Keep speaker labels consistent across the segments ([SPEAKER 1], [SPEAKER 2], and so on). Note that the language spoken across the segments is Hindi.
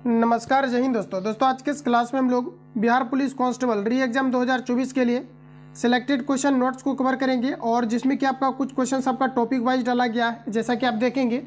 [SPEAKER 1] नमस्कार, जय हिंद दोस्तों आज के इस क्लास में हम लोग बिहार पुलिस कांस्टेबल री एग्जाम 2024 के लिए सिलेक्टेड क्वेश्चन नोट्स को कवर करेंगे और जिसमें कि आपका कुछ क्वेश्चन आपका टॉपिक वाइज डाला गया है। जैसा कि आप देखेंगे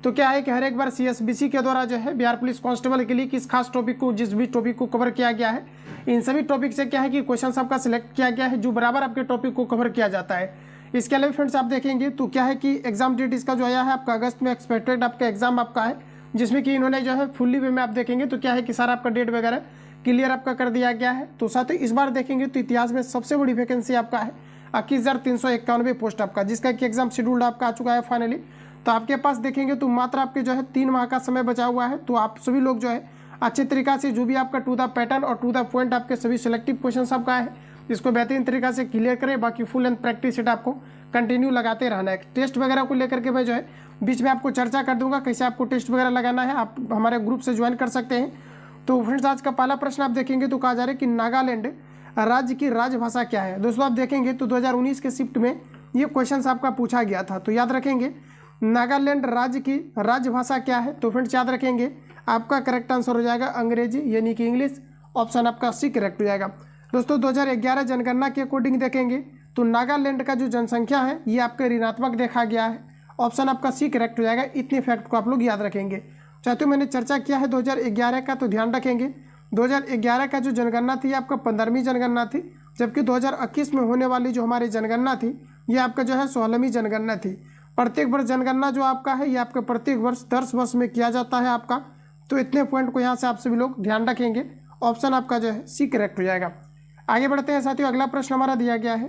[SPEAKER 1] तो क्या है कि हर एक बार CSBC के द्वारा जो है बिहार पुलिस कांस्टेबल के लिए किस खास टॉपिक को जिस भी टॉपिक को कवर किया गया है, इन सभी टॉपिक से क्या है कि क्वेश्चन आपका सिलेक्ट किया गया है जो बराबर आपके टॉपिक को कवर किया जाता है। इसके अलावा फ्रेंड्स आप देखेंगे तो क्या है कि एग्जाम डेट इसका जो आया है आपका अगस्त में एक्सपेक्टेड आपका एग्जाम आपका है, जिसमें कि इन्होंने जो है फुल्ली वे में आप देखेंगे तो क्या है कि सारा आपका डेट वगैरह क्लियर आपका कर दिया गया है। तो साथ ही इस बार देखेंगे तो इतिहास में सबसे बड़ी वैकेंसी आपका है 21,391 पोस्ट आपका, जिसका कि एग्जाम शेड्यूल्ड आपका आ चुका है फाइनली। तो आपके पास देखेंगे तो मात्र आपके जो है 3 माह का समय बचा हुआ है। तो आप सभी लोग जो है अच्छे तरीका से जो भी आपका टू द पैटर्न और टू द पॉइंट आपके सभी सिलेक्टिव क्वेश्चन आपका है इसको बेहतरीन तरीका से क्लियर करें। बाकी फुल एंड प्रैक्टिस सेट आपको कंटिन्यू लगाते रहना है। टेस्ट वगैरह को लेकर के मैं जो है बीच में आपको चर्चा कर दूंगा कैसे आपको टेस्ट वगैरह लगाना है, आप हमारे ग्रुप से ज्वाइन कर सकते हैं। तो फ्रेंड्स आज का पहला प्रश्न आप देखेंगे तो कहा जा रहा है कि नागालैंड राज्य की राजभाषा क्या है। दोस्तों आप देखेंगे तो 2019 के शिफ्ट में ये क्वेश्चन आपका पूछा गया था, तो याद रखेंगे नागालैंड राज्य की राजभाषा क्या है। तो फ्रेंड्स याद रखेंगे आपका करेक्ट आंसर हो जाएगा अंग्रेजी यानी कि इंग्लिश, ऑप्शन आपका सी करेक्ट हो जाएगा। दोस्तों 2011 जनगणना के अकॉर्डिंग देखेंगे तो नागालैंड का जो जनसंख्या है ये आपके ऋणात्मक देखा गया है, ऑप्शन आपका सी करेक्ट हो जाएगा। इतने फैक्ट को आप लोग याद रखेंगे। चाहे मैंने चर्चा किया है 2011 का, तो ध्यान रखेंगे 2011 का जो जनगणना थी आपका 15वीं जनगणना थी, जबकि 2021 में होने वाली जो हमारी जनगणना थी ये आपका जो है 16वीं जनगणना थी। प्रत्येक वर्ष जनगणना जो आपका है ये आपका प्रत्येक वर्ष 10 वर्ष में किया जाता है आपका। तो इतने पॉइंट को यहाँ से आप सभी लोग ध्यान रखेंगे, ऑप्शन आपका जो है सी करेक्ट हो जाएगा। आगे बढ़ते हैं साथियों, अगला प्रश्न हमारा दिया गया है।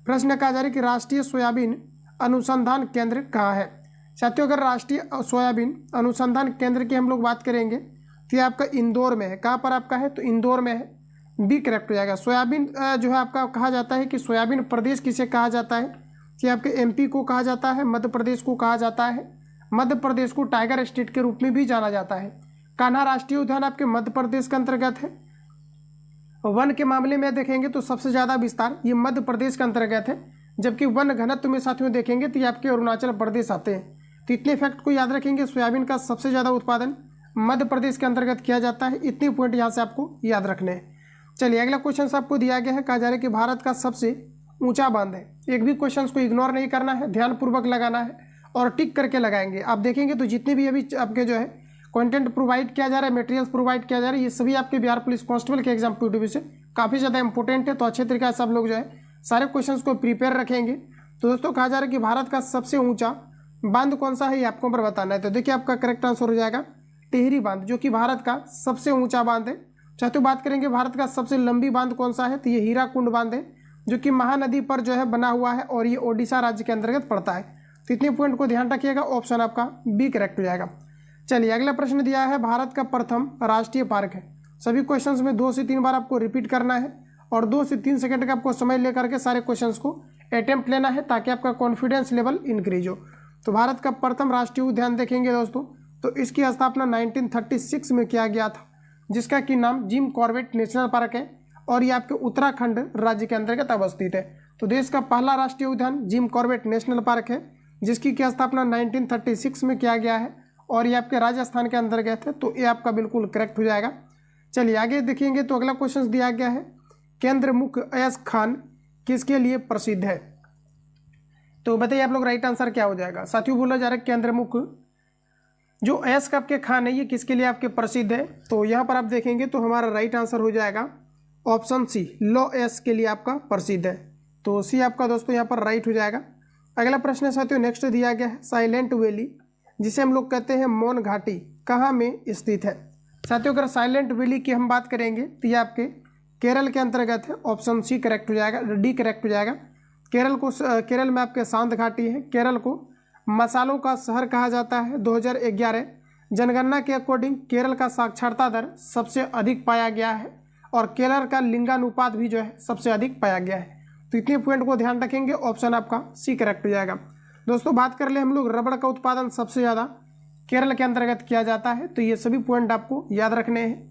[SPEAKER 1] प्रश्न कहा जा रहा है कि राष्ट्रीय सोयाबीन अनुसंधान केंद्र कहाँ है। साथियों अगर राष्ट्रीय सोयाबीन अनुसंधान केंद्र की हम लोग बात करेंगे तो ये आपका इंदौर में है। कहाँ पर आपका है, तो इंदौर में है, बी करेक्ट हो जाएगा। सोयाबीन जो है आपका कहा जाता है कि सोयाबीन प्रदेश किसे कहा जाता है, कि आपके MP को कहा जाता है, मध्य प्रदेश को कहा जाता है। मध्य प्रदेश को टाइगर स्टेट के रूप में भी जाना जाता है। कान्हा राष्ट्रीय उद्यान आपके मध्य प्रदेश के अंतर्गत है। वन के मामले में देखेंगे तो सबसे ज़्यादा विस्तार ये मध्य प्रदेश के अंतर्गत है, जबकि वन घनत्व में साथियों देखेंगे तो ये आपके अरुणाचल प्रदेश आते हैं। तो इतने फैक्ट को याद रखेंगे, सोयाबीन का सबसे ज़्यादा उत्पादन मध्य प्रदेश के अंतर्गत किया जाता है। इतने पॉइंट यहाँ से आपको याद रखने हैं। चलिए अगला क्वेश्चन आपको दिया गया है, कहा जा रहा है कि भारत का सबसे ऊंचा बांध है। एक भी क्वेश्चन को इग्नोर नहीं करना है, ध्यानपूर्वक लगाना है और टिक करके लगाएंगे। आप देखेंगे तो जितने भी अभी आपके जो है कंटेंट प्रोवाइड किया जा रहा है, मटेरियल्स प्रोवाइड किया जा रहा है, ये सभी आपके बिहार पुलिस कांस्टेबल के एग्जाम पॉइंट ऑफ व्यू से काफ़ी ज़्यादा इंपॉर्टेंट है। तो अच्छे तरीके से आप लोग जो है सारे क्वेश्चंस को प्रिपेयर रखेंगे। तो दोस्तों कहा जा रहा है कि भारत का सबसे ऊंचा बांध कौन सा है ये आपको पर बताना है। तो देखिए आपका करेक्ट आंसर हो जाएगा टिहरी बांध, जो कि भारत का सबसे ऊंचा बांध है। चाहे तो बात करेंगे भारत का सबसे लंबी बांध कौन सा है, तो ये हीराकुंड बांध है, जो कि महानदी पर जो है बना हुआ है और ये ओडिशा राज्य के अंतर्गत पड़ता है। तो इतने पॉइंट को ध्यान रखिएगा, ऑप्शन आपका बी करेक्ट हो जाएगा। चलिए अगला प्रश्न दिया है, भारत का प्रथम राष्ट्रीय पार्क है। सभी क्वेश्चंस में 2 से 3 बार आपको रिपीट करना है और 2 से 3 सेकंड का आपको समय लेकर के सारे क्वेश्चंस को अटेम्प्ट लेना है ताकि आपका कॉन्फिडेंस लेवल इंक्रीज हो। तो भारत का प्रथम राष्ट्रीय उद्यान देखेंगे दोस्तों तो इसकी स्थापना 1936 में किया गया था, जिसका कि नाम जिम कॉर्बेट नेशनल पार्क है और ये आपके उत्तराखंड राज्य के अंतर्गत अवस्थित है। तो देश का पहला राष्ट्रीय उद्यान जिम कॉर्बेट नेशनल पार्क है, जिसकी की स्थापना 1936 में किया गया है और ये आपके राजस्थान के अंतर्गत है। तो ये आपका बिल्कुल करेक्ट हो जाएगा। चलिए आगे देखेंगे तो अगला क्वेश्चन दिया गया है, केंद्र मुख अय्यज खान किसके लिए प्रसिद्ध है। तो बताइए आप लोग राइट आंसर क्या हो जाएगा। साथियों बोला जा रहा है केंद्र मुख जो अय्यज का आपके खान है ये किसके लिए आपके प्रसिद्ध है। तो यहाँ पर आप देखेंगे तो हमारा राइट आंसर हो जाएगा ऑप्शन सी, लॉ एस के लिए आपका प्रसिद्ध है। तो सी आपका दोस्तों यहाँ पर राइट हो जाएगा। अगला प्रश्न है साथियों नेक्स्ट दिया गया है, साइलेंट वैली जिसे हम लोग कहते हैं मौन घाटी कहाँ में स्थित है। साथियों अगर साइलेंट वैली की हम बात करेंगे तो ये आपके केरल के अंतर्गत है, ऑप्शन सी करेक्ट हो जाएगा, डी करेक्ट हो जाएगा। केरल में आपके शांत घाटी है। केरल को मसालों का शहर कहा जाता है। 2011 जनगणना के अकॉर्डिंग केरल का साक्षरता दर सबसे अधिक पाया गया है और केरल का लिंगानुपात भी जो है सबसे अधिक पाया गया है। तो इतने पॉइंट को ध्यान रखेंगे, ऑप्शन आपका सी करेक्ट हो जाएगा। दोस्तों बात कर ले हम लोग रबड़ का उत्पादन सबसे ज़्यादा केरल के अंतर्गत किया जाता है। तो ये सभी पॉइंट आपको याद रखने हैं।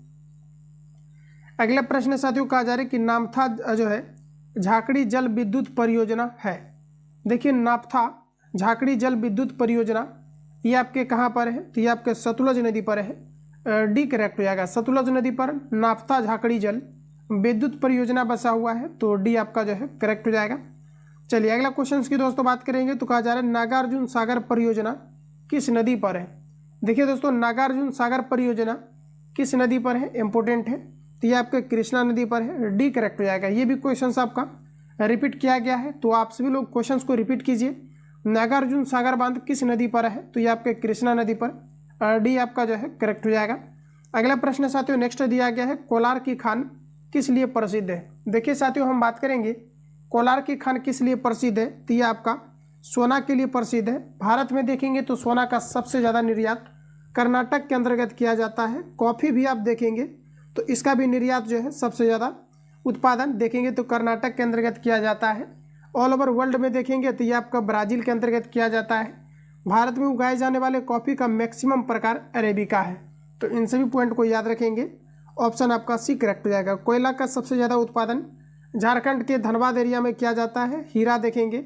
[SPEAKER 1] अगला प्रश्न साथियों कहा जा रहा है कि नामथा जो है झाकड़ी जल विद्युत परियोजना है। देखिए नामथा झाकड़ी जल विद्युत परियोजना ये आपके कहाँ पर है, तो ये आपके सतलुज नदी पर है। डी करेक्ट हो जाएगा। सतलुज नदी पर नाफ्ता झाकड़ी जल विद्युत परियोजना बसा हुआ है, तो डी आपका जो है करेक्ट हो जाएगा। चलिए अगला क्वेश्चन की दोस्तों बात करेंगे तो कहा जा रहा है नागार्जुन सागर परियोजना किस नदी पर है। देखिए दोस्तों, नागार्जुन सागर परियोजना किस नदी पर है, इंपॉर्टेंट है, तो ये आपके कृष्णा नदी पर है, डी करेक्ट हो जाएगा। ये भी क्वेश्चन आपका रिपीट किया गया है, तो आप सभी लोग क्वेश्चन को रिपीट कीजिए। नागार्जुन सागर बांध किस नदी पर है, तो ये आपके कृष्णा नदी पर, डी आपका जो है करेक्ट हो जाएगा। अगला प्रश्न साथियों नेक्स्ट दिया गया है कोलार की खान किस लिए प्रसिद्ध है। देखिए साथियों, हम बात करेंगे कोलार की खान किस लिए प्रसिद्ध है, तो ये आपका सोना के लिए प्रसिद्ध है। भारत में देखेंगे तो सोना का सबसे ज़्यादा निर्यात कर्नाटक के अंतर्गत किया जाता है। कॉफ़ी भी आप देखेंगे तो इसका भी निर्यात जो है सबसे ज़्यादा उत्पादन देखेंगे तो कर्नाटक के अंतर्गत किया जाता है। ऑल ओवर वर्ल्ड में देखेंगे तो ये आपका ब्राज़ील के अंतर्गत किया जाता है। भारत में उगाए जाने वाले कॉफ़ी का मैक्सिमम प्रकार अरेबिका है, तो इन सभी पॉइंट को याद रखेंगे। ऑप्शन आपका सी करेक्ट हो जाएगा। कोयला का सबसे ज़्यादा उत्पादन झारखंड के धनबाद एरिया में किया जाता है। हीरा देखेंगे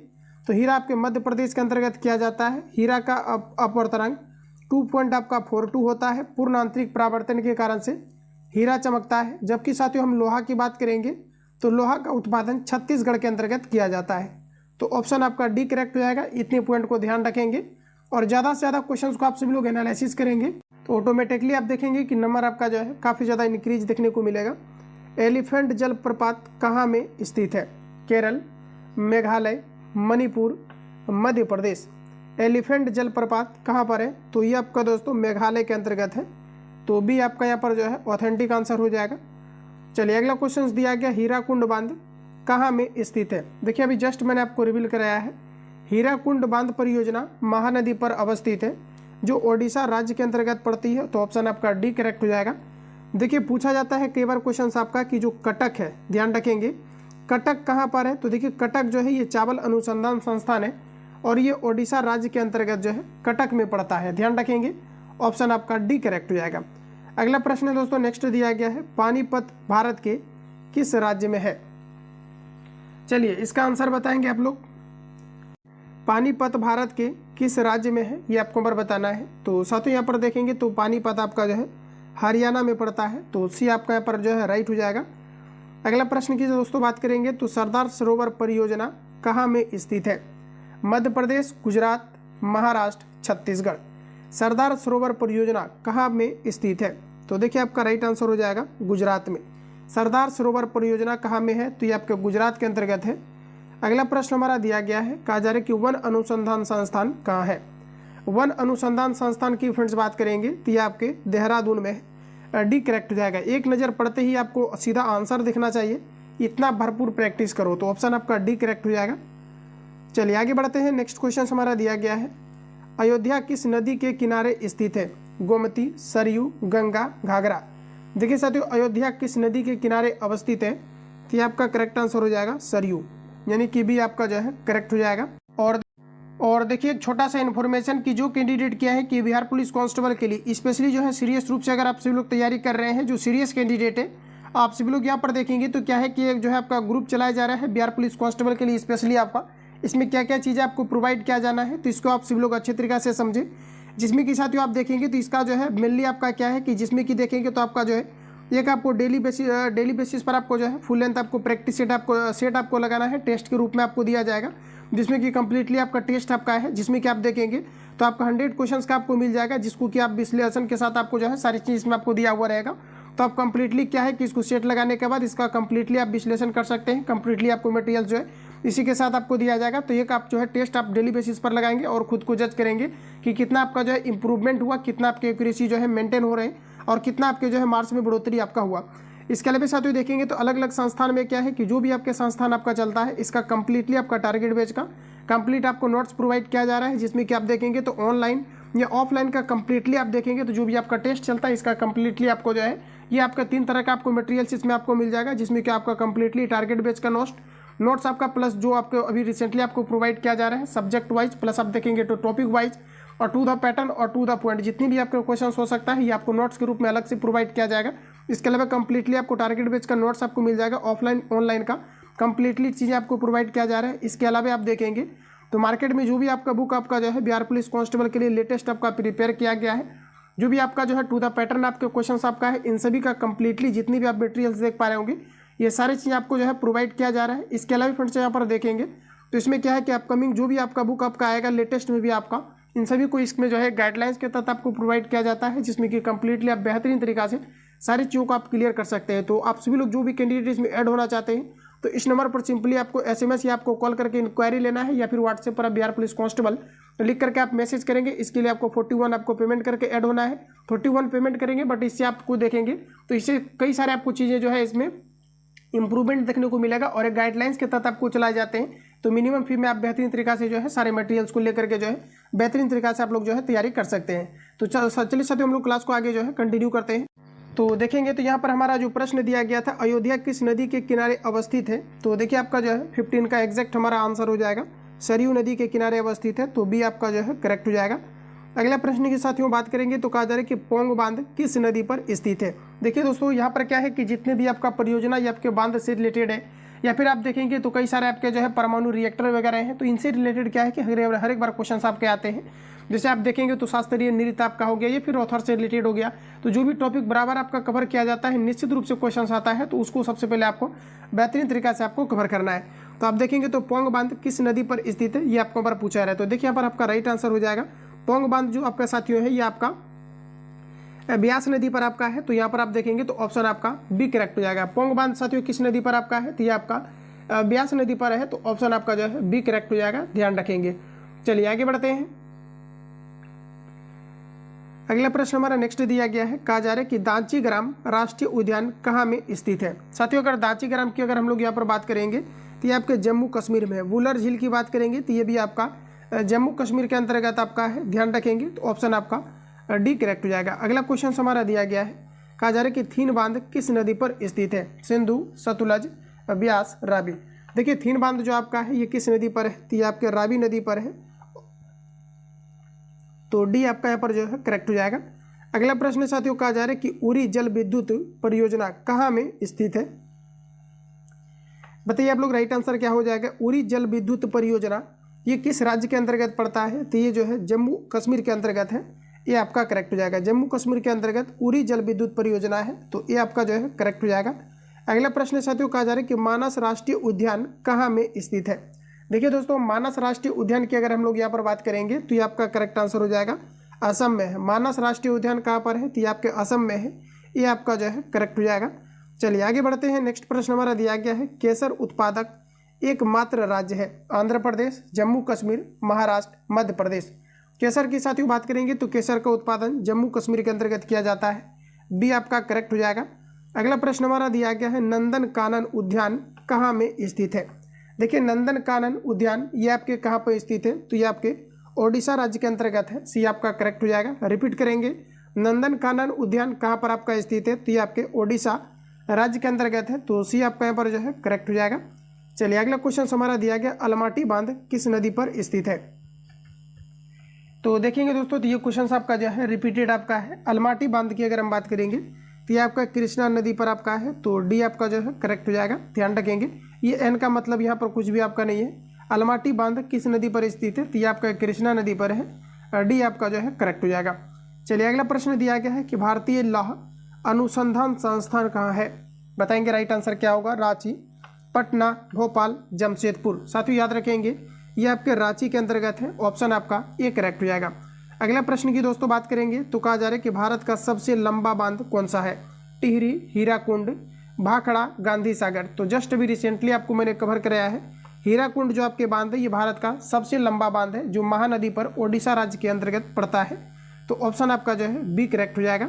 [SPEAKER 1] तो हीरा आपके मध्य प्रदेश के अंतर्गत किया जाता है। हीरा का अपवर्तनांक 2.42 होता है। पूर्ण आंतरिक परावर्तन के कारण से हीरा चमकता है। जबकि साथियों हम लोहा की बात करेंगे तो लोहा का उत्पादन छत्तीसगढ़ के अंतर्गत किया जाता है, तो ऑप्शन आपका डी करेक्ट हो जाएगा। इतने पॉइंट को ध्यान रखेंगे और ज़्यादा से ज़्यादा क्वेश्चंस को आप सभी लोग एनालिसिस करेंगे तो ऑटोमेटिकली आप देखेंगे कि नंबर आपका जो है काफ़ी ज़्यादा इंक्रीज देखने को मिलेगा। एलिफेंट जलप्रपात कहाँ में स्थित है, केरल, मेघालय, मणिपुर, मध्य प्रदेश। एलिफेंट जलप्रपात कहाँ पर है, तो ये आपका दोस्तों मेघालय के अंतर्गत है, तो भी आपका यहाँ पर जो है ऑथेंटिक आंसर हो जाएगा। चलिए अगला क्वेश्चन दिया गया हीराकुंड बांध कहाँ में स्थित है। देखिए अभी जस्ट मैंने आपको रिवील कराया है। हीराकुंड बांध परियोजना महानदी पर अवस्थित है जो ओडिशा राज्य के अंतर्गत पड़ती है, तो ऑप्शन आपका डी करेक्ट हो जाएगा। देखिए पूछा जाता है कई बार क्वेश्चन आपका कि जो कटक है, ध्यान रखेंगे कटक कहाँ पर है, तो देखिए कटक जो है ये चावल अनुसंधान संस्थान है और ये ओडिशा राज्य के अंतर्गत जो है कटक में पड़ता है, ध्यान रखेंगे। ऑप्शन आपका डी करेक्ट हो जाएगा। अगला प्रश्न दोस्तों नेक्स्ट दिया गया है पानीपत भारत के किस राज्य में है। चलिए इसका आंसर बताएंगे आप लोग। पानीपत भारत के किस राज्य में है ये आपको बार बताना है। तो साथियों यहाँ पर देखेंगे तो पानीपत आपका जो है हरियाणा में पड़ता है, तो सी आपका यहाँ पर जो है राइट हो जाएगा। अगला प्रश्न की दोस्तों बात करेंगे तो सरदार सरोवर परियोजना कहाँ में स्थित है। मध्य प्रदेश, गुजरात, महाराष्ट्र, छत्तीसगढ़। सरदार सरोवर परियोजना कहाँ में स्थित है, तो देखिए आपका राइट आंसर हो जाएगा गुजरात में। सरदार सरोवर परियोजना कहाँ में है, तो ये आपके गुजरात के अंतर्गत है। अगला प्रश्न हमारा दिया गया है, कहा जा रहा है कि वन अनुसंधान संस्थान कहाँ है। वन अनुसंधान संस्थान की फ्रेंड्स बात करेंगे तो ये आपके देहरादून में है, डी करेक्ट हो जाएगा। एक नज़र पढ़ते ही आपको सीधा आंसर दिखना चाहिए, इतना भरपूर प्रैक्टिस करो, तो ऑप्शन आपका डी करेक्ट हो जाएगा। चलिए आगे बढ़ते हैं। नेक्स्ट क्वेश्चन हमारा दिया गया है अयोध्या किस नदी के किनारे स्थित है। गोमती, सरयू, गंगा, घाघरा। देखिए साथियों अयोध्या किस नदी के किनारे अवस्थित है, तो ये आपका करेक्ट आंसर हो जाएगा सरयू, यानी कि भी आपका जो है करेक्ट हो जाएगा। और देखिए एक छोटा सा इन्फॉर्मेशन कि जो कैंडिडेट किया है कि बिहार पुलिस कांस्टेबल के लिए स्पेशली जो है सीरियस रूप से अगर आप सभी लोग तैयारी कर रहे हैं, जो सीरियस कैंडिडेट है आप सभी लोग यहाँ पर देखेंगे तो क्या है कि एक जो है आपका ग्रुप चलाया जा रहा है बिहार पुलिस कांस्टेबल के लिए स्पेशली आपका, इसमें क्या क्या चीज़ें आपको प्रोवाइड किया जाना है, तो इसको आप सभी लोग अच्छे तरीके से समझें। जिसमें कि साथियों आप देखेंगे तो इसका जो है मेनली आपका क्या है कि जिसमें कि देखेंगे तो आपका जो है एक आपको डेली बेसिस पर आपको जो है फुल लेंथ आपको प्रैक्टिस सेट आपको लगाना है, टेस्ट के रूप में आपको दिया जाएगा, जिसमें कि कंप्लीटली आपका टेस्ट आपका है, जिसमें कि आप देखेंगे तो आपका 100 क्वेश्चंस का आपको मिल जाएगा, जिसको कि आप विश्लेषण के साथ आपको जो है सारी चीज़ में आपको दिया हुआ रहेगा। तो आप कंप्लीटली क्या है कि इसको सेट लगाने के बाद इसका कंप्लीटली आप विश्लेषण कर सकते हैं, कंप्लीटली आपको मटेरियल जो है इसी के साथ आपको दिया जाएगा। तो एक आप जो है टेस्ट आप डेली बेसिस पर लगाएंगे और खुद को जज करेंगे कि कितना आपका जो है इंप्रूवमेंट हुआ, कितना आपकी एक्यूरेसी जो है मेंटेन हो रहे हैं और कितना आपके जो है मार्क्स में बढ़ोतरी आपका हुआ। इसके अलावा साथियों देखेंगे तो अलग अलग संस्थान में क्या है कि जो भी आपके संस्थान आपका चलता है इसका कंप्लीटली आपका टारगेट बेच का कंप्लीट आपको नोट्स प्रोवाइड किया जा रहा है, जिसमें कि आप देखेंगे तो ऑनलाइन या ऑफलाइन का कंप्लीटली आप देखेंगे तो जो भी आपका टेस्ट चलता है इसका कंप्लीटली आपको जो है ये आपका 3 तरह का आपको मटेरियल्स इसमें आपको मिल जाएगा, जिसमें कि आपका कंप्लीटली टारगेट बेच का नोट्स आपका प्लस जो आपको अभी रिसेंटली आपको प्रोवाइड किया जा रहा है सब्जेक्ट वाइज, प्लस आप देखेंगे तो टॉपिक वाइज और टू द पैटर्न और टू द पॉइंट जितनी भी आपके क्वेश्चन हो सकता है ये आपको नोट्स के रूप में अलग से प्रोवाइड किया जाएगा। इसके अलावा कंप्लीटली आपको टारगेट बेच का नोट्स आपको मिल जाएगा, ऑफलाइन ऑनलाइन का कंप्लीटली चीज़ें आपको प्रोवाइड किया जा रहा है। इसके अलावा आप देखेंगे तो मार्केट में जो भी आपका बुक आपका जो है बिहार पुलिस कांस्टेबल के लिए लेटेस्ट आपका प्रिपेयर किया गया है जो भी आपका जो है टू द पैटर्न आपके क्वेश्चन आपका है, इन सभी का कंप्लीटली जितनी भी आप मटेरियल्स देख पा रहे होंगे ये सारी चीज़ें आपको जो है प्रोवाइड किया जा रहा है। इसके अलावा फ्रेंड्स यहाँ पर देखेंगे तो इसमें क्या है कि अपकमिंग जो भी आपका बुक आपका आएगा लेटेस्ट में भी आपका इन सभी को इसमें जो है गाइडलाइंस के तहत आपको प्रोवाइड किया जाता है, जिसमें कि कंप्लीटली आप बेहतरीन तरीका से सारी चीज़ों को आप क्लियर कर सकते हैं। तो आप सभी लोग जो भी कैंडिडेट इसमें ऐड होना चाहते हैं तो इस नंबर पर सिंपली आपको SMS या आपको कॉल करके इंक्वायरी लेना है, या फिर व्हाट्सएप पर आप बिहार पुलिस कांस्टेबल लिख करके आप मैसेज करेंगे। इसके लिए आपको 41 आपको पेमेंट करके ऐड होना है। 41 पेमेंट करेंगे, बट इससे आपको देखेंगे तो इससे कई सारे आपको चीज़ें जो है इसमें इंप्रूवमेंट देखने को मिलेगा और एक गाइडलाइंस के तहत आपको चलाए जाते हैं। तो मिनिमम फी में आप बेहतरीन तरीका से जो है सारे मटेरियल्स को लेकर के जो है बेहतरीन तरीका से आप लोग जो है तैयारी कर सकते हैं। तो चलिए साथियों हम लोग क्लास को आगे जो है कंटिन्यू करते हैं। तो देखेंगे तो यहाँ पर हमारा जो प्रश्न दिया गया था, अयोध्या किस नदी के किनारे अवस्थित है। तो देखिए आपका जो है 15 का एग्जैक्ट हमारा आंसर हो जाएगा सरयू नदी के किनारे अवस्थित है, तो बी आपका जो है करेक्ट हो जाएगा। अगला प्रश्न की साथियों बात करेंगे तो कहा जा रहा है कि पोंग बांध किस नदी पर स्थित है। देखिए दोस्तों यहाँ पर क्या है कि जितने भी आपका परियोजना या आपके बांध से रिलेटेड है, या फिर आप देखेंगे तो कई सारे आपके जो है परमाणु रिएक्टर वगैरह हैं, तो इनसे रिलेटेड क्या है कि हर एक बार क्वेश्चन आपके आते हैं। जैसे आप देखेंगे तो शास्त्रीय नृत्य आपका हो गया, या फिर ऑथर से रिलेटेड हो गया। तो जो भी टॉपिक बराबर आपका कवर किया जाता है निश्चित रूप से क्वेश्चन आता है, तो उसको सबसे पहले आपको बेहतरीन तरीका से आपको कवर करना है। तो आप देखेंगे तो पोंग बांध किस नदी पर स्थित है, ये आपको बार पूछा जा रहा है। तो देखिए यहाँ पर आपका राइट आंसर हो जाएगा पोंग बांध जो आपका साथियों है ये आपका ब्यास नदी पर आपका है। तो यहाँ पर आप देखेंगे तो ऑप्शन आपका बी करेक्ट हो जाएगा। पोंग बांध साथियों किस नदी पर आपका है, तो ये आपका ब्यास नदी पर है, तो ऑप्शन आपका जो है बी करेक्ट हो जाएगा, ध्यान रखेंगे। चलिए आगे बढ़ते हैं। अगला प्रश्न हमारा नेक्स्ट दिया गया है, कहा जा रहा है कि दांची ग्राम राष्ट्रीय उद्यान कहाँ में स्थित है। साथियों अगर दांची ग्राम की अगर हम लोग यहाँ पर बात करेंगे तो ये आपके जम्मू कश्मीर में है। वुलर झील की बात करेंगे तो ये भी आपका जम्मू कश्मीर के अंतर्गत आपका है, ध्यान रखेंगे। तो ऑप्शन आपका डी करेक्ट हो जाएगा। अगला क्वेश्चन हमारा दिया गया है, कहा जा रहा है कि थीन बांध किस नदी पर स्थित है, सिंधु, सतलुज, ब्यास, रावी। देखिए थीन बांध जो आपका है ये किस नदी पर है, तो ये आपके रावी नदी पर है, तो डी आपका यहाँ पर जो है करेक्ट हो जाएगा। अगला प्रश्न साथियों कहा जा रहा है कि उरी जल विद्युत परियोजना कहाँ में स्थित है। बताइए आप लोग राइट आंसर क्या हो जाएगा। उरी जल विद्युत परियोजना ये किस राज्य के अंतर्गत पड़ता है, तो ये जो है जम्मू कश्मीर के अंतर्गत है, ये आपका करेक्ट हो जाएगा। जम्मू कश्मीर के अंतर्गत उरी जल विद्युत परियोजना है, तो ये आपका जो है करेक्ट हो जाएगा। अगला प्रश्न साथियों कहा जा रहा है कि मानस राष्ट्रीय उद्यान कहाँ में स्थित है। देखिए दोस्तों मानस राष्ट्रीय उद्यान की अगर हम लोग यहाँ पर बात करेंगे तो ये आपका करेक्ट आंसर हो जाएगा, असम में है। मानस राष्ट्रीय उद्यान कहाँ पर है, तो ये आपके असम में है, ये आपका जो है करेक्ट हो जाएगा। चलिए आगे बढ़ते हैं। नेक्स्ट प्रश्न हमारा दिया गया है, केसर उत्पादक एकमात्र राज्य है, आंध्र प्रदेश, जम्मू कश्मीर, महाराष्ट्र, मध्य प्रदेश। केसर की साथियों बात करेंगे तो केसर का उत्पादन जम्मू कश्मीर के अंतर्गत किया जाता है, बी आपका करेक्ट हो जाएगा। अगला प्रश्न हमारा दिया गया है, नंदन कानन उद्यान कहाँ में स्थित है। देखिए नंदन कानन उद्यान ये आपके कहाँ पर स्थित है, तो ये आपके ओडिशा राज्य के अंतर्गत है, सी आपका करेक्ट हो जाएगा। रिपीट करेंगे, नंदन कानन उद्यान कहाँ पर आपका स्थित है, तो ये आपके ओडिशा राज्य के अंतर्गत है, तो सी आपका यहाँ पर जो है करेक्ट हो जाएगा। चलिए अगला क्वेश्चन हमारा दिया गया, अलमाटी बांध किस नदी पर स्थित है। तो देखेंगे दोस्तों तो ये क्वेश्चन आपका जो है रिपीटेड आपका है। अलमाटी बांध की अगर हम बात करेंगे तो ये आपका कृष्णा नदी पर आपका है, तो डी आपका जो है करेक्ट हो जाएगा, ध्यान रखेंगे। ये एन का मतलब यहाँ पर कुछ भी आपका नहीं है। अलमाटी बांध किस नदी पर स्थित है, तो ये आपका कृष्णा नदी पर है, डी आपका जो है करेक्ट हो जाएगा। चलिए अगला प्रश्न दिया गया है कि भारतीय लौह अनुसंधान संस्थान कहाँ है। बताएंगे राइट आंसर क्या होगा, रांची, पटना, भोपाल, जमशेदपुर। साथियों याद रखेंगे ये आपके रांची के अंतर्गत है, ऑप्शन आपका ए करेक्ट हो जाएगा। अगला प्रश्न की दोस्तों बात करेंगे तो कहा जा रहा है कि भारत का सबसे लंबा बांध कौन सा है, टिहरी, हीराकुंड, भाखड़ा, गांधी सागर। तो जस्ट भी रिसेंटली आपको मैंने कवर कराया है, हीराकुंड जो आपके बांध है ये भारत का सबसे लंबा बांध है, जो महानदी पर ओडिशा राज्य के अंतर्गत पड़ता है, तो ऑप्शन आपका जो है बी करेक्ट हो जाएगा।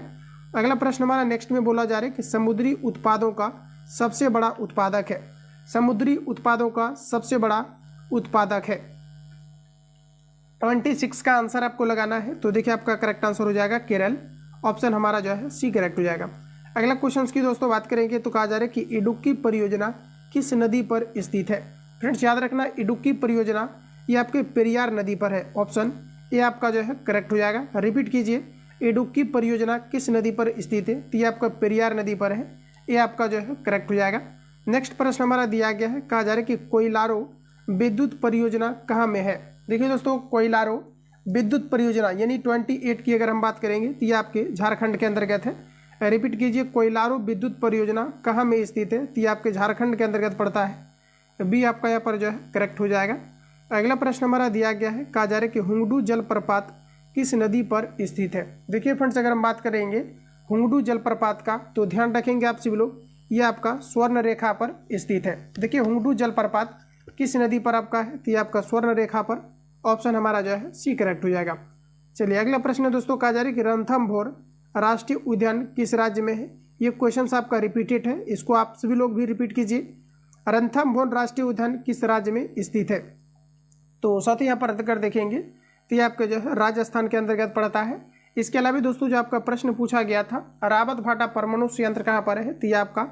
[SPEAKER 1] अगला प्रश्न हमारा नेक्स्ट में बोला जा रहा है कि समुद्री उत्पादों का सबसे बड़ा उत्पादक है, समुद्री उत्पादों का सबसे बड़ा उत्पादक है। 26 का आंसर आपको लगाना है, तो देखिए आपका करेक्ट आंसर हो जाएगा केरल, ऑप्शन हमारा जो है सी करेक्ट हो जाएगा। अगला क्वेश्चन की दोस्तों बात करेंगे तो कहा जा रहा है कि इडुक्की परियोजना किस नदी पर स्थित है। फ्रेंड्स याद रखना इडुक्की परियोजना ये आपके पेरियार नदी पर है, ऑप्शन ए आपका जो है करेक्ट हो जाएगा। रिपीट कीजिए, इडुक्की परियोजना किस नदी पर स्थित है, तो ये आपका पेरियार नदी पर है, ये आपका जो है करेक्ट हो जाएगा। नेक्स्ट प्रश्न हमारा दिया गया है, कहा जा रहा है कि कोयलारो विद्युत परियोजना कहाँ में है। देखिए दोस्तों कोयलारो विद्युत परियोजना यानी 28 की अगर हम बात करेंगे तो ये आपके झारखंड के अंतर्गत है। रिपीट कीजिए, कोयलारू विद्युत परियोजना कहाँ में स्थित है? तो ये आपके झारखंड के अंतर्गत पड़ता है। बी आपका यहाँ पर जो है करेक्ट हो जाएगा। अगला प्रश्न हमारा दिया गया है, कहा जा रहा है कि हुंगडू जलप्रपात किस नदी पर स्थित है? देखिए फ्रेंड्स, अगर हम बात करेंगे हुंगडू जलप्रपात का तो ध्यान रखेंगे आप सभी लोग, ये आपका स्वर्ण रेखा पर स्थित है। देखिए हुंगडू जलप्रपात किस नदी पर आपका है? तो ये आपका स्वर्ण रेखा पर, ऑप्शन हमारा जो है सी करेक्ट हो जाएगा। चलिए अगला प्रश्न दोस्तों, कहा जा रहा है कि रणथंभौर राष्ट्रीय उद्यान किस राज्य में है? ये क्वेश्चन आपका रिपीटेड है, इसको आप सभी लोग भी रिपीट कीजिए। रणथंभौर राष्ट्रीय उद्यान किस राज्य में स्थित है? तो साथ ही यहाँ पर कर देखेंगे तो ये आपका जो है राजस्थान के अंतर्गत पड़ता है। इसके अलावा दोस्तों जो आपका प्रश्न पूछा गया था, रावत भाटा परमाणु संयंत्र कहाँ पर है? तो ये आपका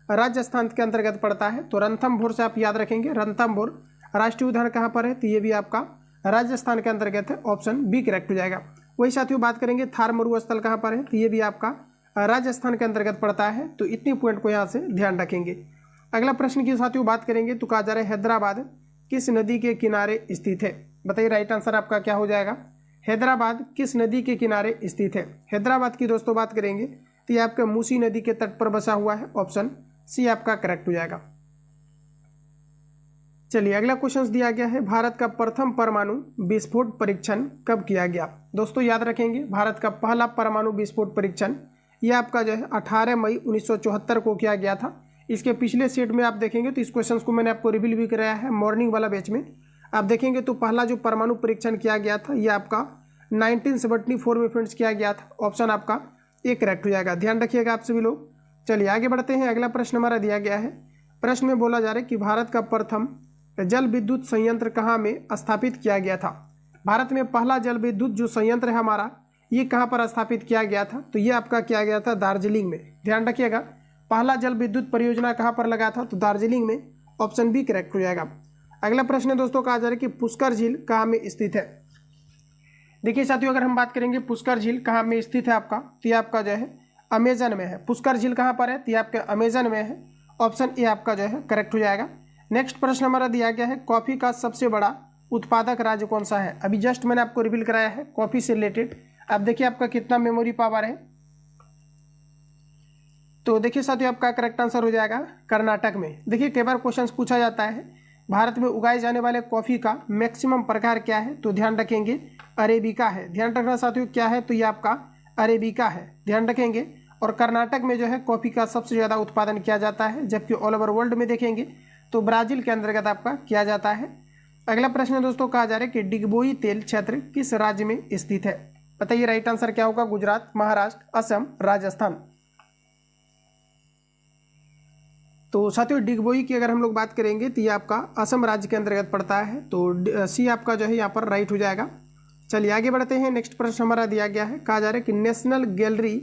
[SPEAKER 1] राजस्थान के अंतर्गत पड़ता है। तो रणथंभौर से आप याद रखेंगे, रणथंभौर राष्ट्रीय उद्यान कहाँ पर है? तो ये भी आपका राजस्थान के अंतर्गत है, ऑप्शन बी करेक्ट हो जाएगा। वही साथियों बात करेंगे थार मरुस्थल कहाँ पर है? तो ये भी आपका राजस्थान के अंतर्गत पड़ता है। तो इतनी पॉइंट को यहाँ से ध्यान रखेंगे। अगला प्रश्न की साथियों बात करेंगे तो कहा जा रहा है हैदराबाद किस नदी के किनारे स्थित है? बताइए राइट आंसर आपका क्या हो जाएगा? हैदराबाद किस नदी के किनारे स्थित है? हैदराबाद की दोस्तों बात करेंगे तो ये आपका मूसी नदी के तट पर बसा हुआ है, ऑप्शन सी आपका करेक्ट हो जाएगा। चलिए अगला क्वेश्चन दिया गया है, भारत का प्रथम परमाणु विस्फोट परीक्षण कब किया गया? दोस्तों याद रखेंगे, भारत का पहला परमाणु विस्फोट परीक्षण यह आपका जो है 18 मई 1974 को किया गया था। इसके पिछले सेट में आप देखेंगे तो इस क्वेश्चन को मैंने आपको रिवील भी कराया है मॉर्निंग वाला बैच में। आप देखेंगे तो पहला जो परमाणु परीक्षण किया गया था यह आपका 1974 में फ्रेंड्स किया गया था, ऑप्शन आपका ए करेक्ट हो जाएगा। ध्यान रखिएगा आप सभी लोग। चलिए आगे बढ़ते हैं। अगला प्रश्न हमारा दिया गया है, प्रश्न में बोला जा रहा है कि भारत का प्रथम जल विद्युत संयंत्र कहाँ में स्थापित किया गया था? भारत में पहला जल विद्युत जो संयंत्र है हमारा, ये कहाँ पर स्थापित किया गया था? तो ये आपका किया गया था दार्जिलिंग में। ध्यान रखिएगा, पहला जल विद्युत परियोजना कहाँ पर लगा था? तो दार्जिलिंग में, ऑप्शन बी करेक्ट हो जाएगा। अगला प्रश्न दोस्तों कहा जा रहा है कि पुष्कर झील कहाँ में स्थित है? देखिए साथियों, अगर हम बात करेंगे पुष्कर झील कहाँ में स्थित है आपका, तो ये आपका जो है अमेजन में है। पुष्कर झील कहाँ पर है? तो ये आपके अमेजन में है, ऑप्शन ए आपका जो है करेक्ट हो जाएगा। नेक्स्ट प्रश्न हमारा दिया गया है, कॉफ़ी का सबसे बड़ा उत्पादक राज्य कौन सा है? अभी जस्ट मैंने आपको रिवील कराया है कॉफ़ी से रिलेटेड। अब देखिए आपका कितना मेमोरी पावर है। तो देखिए साथियों, आपका करेक्ट आंसर हो जाएगा कर्नाटक में। देखिए कई बार क्वेश्चन पूछा जाता है भारत में उगाए जाने वाले कॉफ़ी का मैक्सिमम प्रकार क्या है? तो ध्यान रखेंगे अरेबिका है। ध्यान रखना साथियों क्या है? तो ये आपका अरेबिका है, ध्यान रखेंगे। और कर्नाटक में जो है कॉफ़ी का सबसे ज़्यादा उत्पादन किया जाता है, जबकि ऑल ओवर वर्ल्ड में देखेंगे तो ब्राज़ील के अंतर्गत आपका किया जाता है। अगला प्रश्न दोस्तों कहा जा रहा है कि डिगबोई तेल क्षेत्र किस राज्य में स्थित है? बताइए राइट आंसर क्या होगा? गुजरात, महाराष्ट्र, असम, राजस्थान। तो साथियों डिगबोई की अगर हम लोग बात करेंगे तो ये आपका असम राज्य के अंतर्गत पड़ता है। तो सी आपका जो है यहाँ पर राइट हो जाएगा। चलिए आगे बढ़ते हैं। नेक्स्ट प्रश्न हमारा दिया गया है, कहा जा रहा है कि नेशनल गैलरी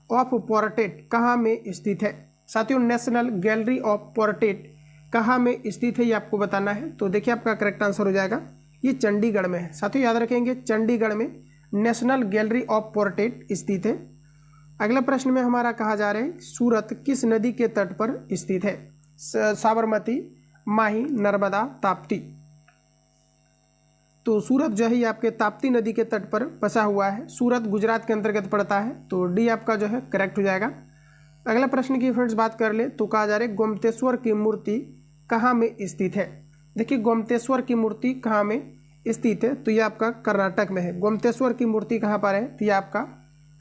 [SPEAKER 1] ऑफ पोर्ट्रेट कहाँ में स्थित है? साथियों नेशनल गैलरी ऑफ पोर्ट्रेट कहाँ में स्थित है ये आपको बताना है। तो देखिए आपका करेक्ट आंसर हो जाएगा, ये चंडीगढ़ में है। साथियों याद रखेंगे चंडीगढ़ में नेशनल गैलरी ऑफ पोर्ट्रेट स्थित है। अगला प्रश्न में हमारा कहा जा रहा है, सूरत किस नदी के तट पर स्थित है? साबरमती, माही, नर्मदा, ताप्ती। तो सूरत जो है ये आपके ताप्ती नदी के तट पर बसा हुआ है। सूरत गुजरात के अंतर्गत पड़ता है। तो डी आपका जो है करेक्ट हो जाएगा। अगला प्रश्न की फ्रेंड्स बात कर ले तो कहा जा रहा है गोमतेश्वर की मूर्ति कहाँ में स्थित है? देखिए गोमतेश्वर की मूर्ति कहाँ में स्थित है? तो ये आपका कर्नाटक में है। गोमतेश्वर की मूर्ति कहाँ पर है? तो ये आपका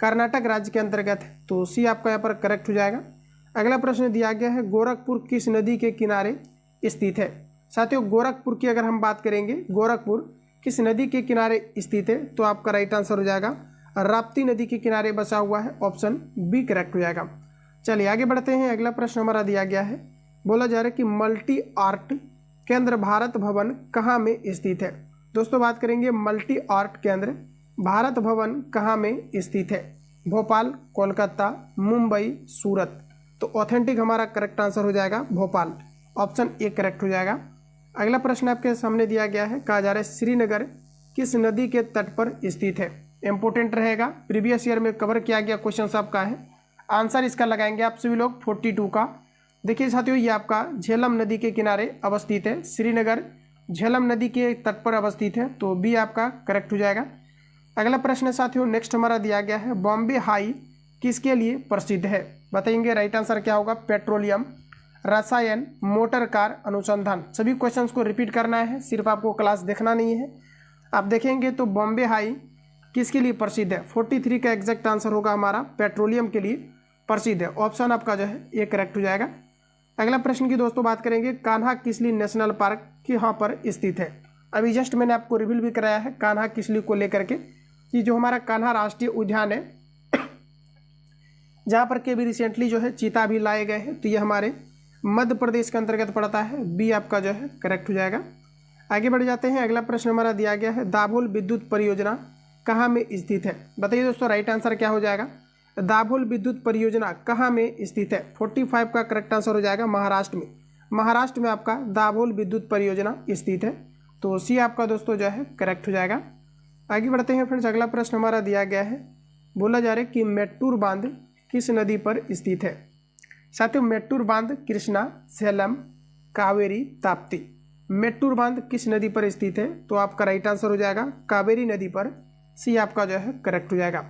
[SPEAKER 1] कर्नाटक राज्य के अंतर्गत है। तो सी आपका यहाँ पर करेक्ट हो जाएगा। अगला प्रश्न दिया गया है, गोरखपुर किस नदी के किनारे स्थित है? साथियों गोरखपुर की अगर हम बात करेंगे, गोरखपुर किस नदी के किनारे स्थित है? तो आपका राइट आंसर हो जाएगा राप्ती नदी के किनारे बसा हुआ है, ऑप्शन बी करेक्ट हो जाएगा। चलिए आगे बढ़ते हैं। अगला प्रश्न हमारा दिया गया है, बोला जा रहा है कि मल्टी आर्ट केंद्र भारत भवन कहाँ में स्थित है? दोस्तों बात करेंगे मल्टी आर्ट केंद्र भारत भवन कहाँ में स्थित है? भोपाल, कोलकाता, मुंबई, सूरत। तो ऑथेंटिक हमारा करेक्ट आंसर हो जाएगा भोपाल, ऑप्शन ए करेक्ट हो जाएगा। अगला प्रश्न आपके सामने दिया गया है, कहा जा रहा है श्रीनगर किस नदी के तट पर स्थित है? इंपोर्टेंट रहेगा, प्रीवियस ईयर में कवर किया गया क्वेश्चन आपका है। आंसर इसका लगाएंगे आप सभी लोग 42 का। देखिए साथियों ये आपका झेलम नदी के किनारे अवस्थित है। श्रीनगर झेलम नदी के तट पर अवस्थित है। तो बी आपका करेक्ट हो जाएगा। अगला प्रश्न साथियों नेक्स्ट हमारा दिया गया है, बॉम्बे हाई किसके लिए प्रसिद्ध है? बताएंगे। राइट आंसर क्या होगा? पेट्रोलियम, रसायन, मोटर कार, अनुसंधान। सभी क्वेश्चंस को रिपीट करना है, सिर्फ आपको क्लास देखना नहीं है। आप देखेंगे तो बॉम्बे हाई किसके लिए प्रसिद्ध है? 43 का एग्जैक्ट आंसर होगा हमारा पेट्रोलियम के लिए प्रसिद्ध है। ऑप्शन आपका जो है ये करेक्ट हो जाएगा। अगला प्रश्न की दोस्तों बात करेंगे, कान्हा किसली नेशनल पार्क यहाँ पर स्थित है? अभी जस्ट मैंने आपको रिवील भी कराया है कान्हा किसली को लेकर के, कि जो हमारा कान्हा राष्ट्रीय उद्यान है जहाँ पर के भी रिसेंटली जो है चीता भी लाए गए हैं, तो ये हमारे मध्य प्रदेश के अंतर्गत पड़ता है। बी आपका जो है करेक्ट हो जाएगा। आगे बढ़ जाते हैं। अगला प्रश्न हमारा दिया गया है, दाभोल विद्युत परियोजना कहाँ में स्थित है? बताइए दोस्तों राइट आंसर क्या हो जाएगा? दाभोल विद्युत परियोजना कहाँ में स्थित है? 45 का करेक्ट आंसर हो जाएगा महाराष्ट्र में। महाराष्ट्र में आपका दाभोल विद्युत परियोजना स्थित है, तो सी आपका दोस्तों जो है करेक्ट हो जाएगा। आगे बढ़ते हैं फ्रेंड्स। अगला प्रश्न हमारा दिया गया है, बोला जा रहा है कि मेट्टूर बांध किस नदी पर स्थित है? साथियों मेट्टूर बांध कृष्णा, सेलम, कावेरी, ताप्ती। मेट्टूर बांध किस नदी पर स्थित है? तो आपका राइट आंसर हो जाएगा कावेरी नदी पर। सी आपका जो है करेक्ट हो जाएगा।